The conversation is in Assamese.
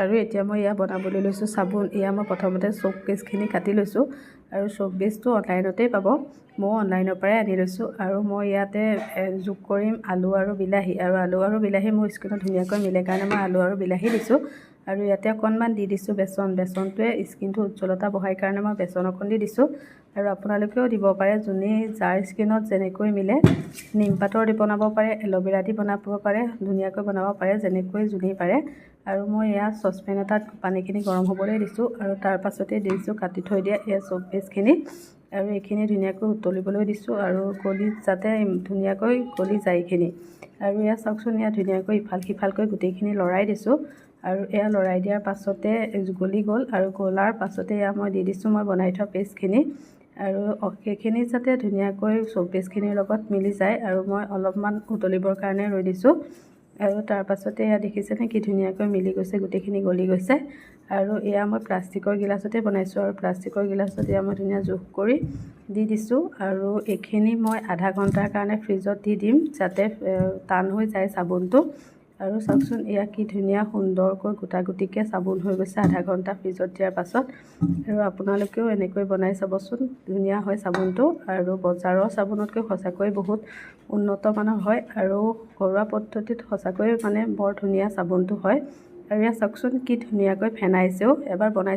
আৰু এতিয়া মই এয়া বনাবলৈ লৈছোঁ চাবোন। এয়া মই প্ৰথমতে চ'প বেছখিনি কাটি লৈছোঁ আৰু চ'প বেছটো অনলাইনতেই পাব, ময়ো অনলাইনৰ পৰাই আনি লৈছোঁ। আৰু মই ইয়াতে যোগ কৰিম আলু আৰু বিলাহী, আৰু আলু আৰু বিলাহী মোৰ স্কিনত ধুনীয়াকৈ মিলে কাৰণে মই আলু আৰু বিলাহী দিছোঁ। আৰু ইয়াতে অকণমান দি দিছোঁ বেচন। বেচনটোৱে স্কিনটো উজ্জ্বলতা বঢ়ায় কাৰণে মই বেচন অকণ দি দিছোঁ। আৰু আপোনালোকেও দিব পাৰে, যোনে যাৰ স্কিনত যেনেকৈ মিলে। নিমপাতৰ দি বনাব পাৰে, এল'ভেৰা দি বনাব পাৰে, ধুনীয়াকৈ বনাব পাৰে, যেনেকৈ যোনেই পাৰে। আৰু মই এয়া চচপেন এটাত পানীখিনি গৰম হ'বলৈ দিছোঁ আৰু তাৰ পাছতে দিছোঁ কাটি থৈ দিয়া এয়া চ'প বেছখিনি। আৰু এইখিনি ধুনীয়াকৈ উতলিবলৈ দিছোঁ আৰু যাতে ধুনীয়াকৈ গলি যায় এইখিনি। আৰু এয়া চাওকচোন, এয়া ধুনীয়াকৈ ইফাল সিফালকৈ গোটেইখিনি লৰাই দিছোঁ। আৰু এয়া লৰাই দিয়াৰ পাছতে গলি গ'ল, আৰু গলাৰ পাছতে এয়া মই দি দিছোঁ মই বনাই থোৱা পেষ্টখিনি। আৰু সেইখিনি যাতে ধুনীয়াকৈ চ'প বেছখিনিৰ লগত মিলি যায়, আৰু মই অলপমান উতলিবৰ কাৰণে ৰৈ দিছোঁ। আৰু তাৰ পাছতে এয়া দেখিছেনে কি ধুনীয়াকৈ মিলি গৈছে, গোটেইখিনি গলি গৈছে। আৰু এয়া মই প্লাষ্টিকৰ গিলাচতে বনাইছোঁ, আৰু প্লাষ্টিকৰ গিলাচত এয়া মই ধুনীয়া জোখ কৰি দি দিছোঁ। আৰু এইখিনি মই আধা ঘণ্টাৰ কাৰণে ফ্ৰিজত দি দিম, যাতে টান হৈ যায় চাবোনটো। আৰু চাওকচোন, এয়া কি ধুনীয়া সুন্দৰকৈ গোটা গুটিকৈ চাবোন হৈ গৈছে আধা ঘণ্টা ফ্ৰিজত দিয়াৰ পাছত। আৰু আপোনালোকেও এনেকৈ বনাই চাবচোন, ধুনীয়া হয় চাবোনটো। আৰু বজাৰৰ চাবোনতকৈ সঁচাকৈ বহুত উন্নত মানৰ হয়, আৰু ঘৰুৱা পদ্ধতিত সঁচাকৈ বৰ ধুনীয়া চাবোনটো হয়। আৰু এয়া চাওকচোন কি ধুনীয়াকৈ ফেনাইছেও, এবাৰ বনাই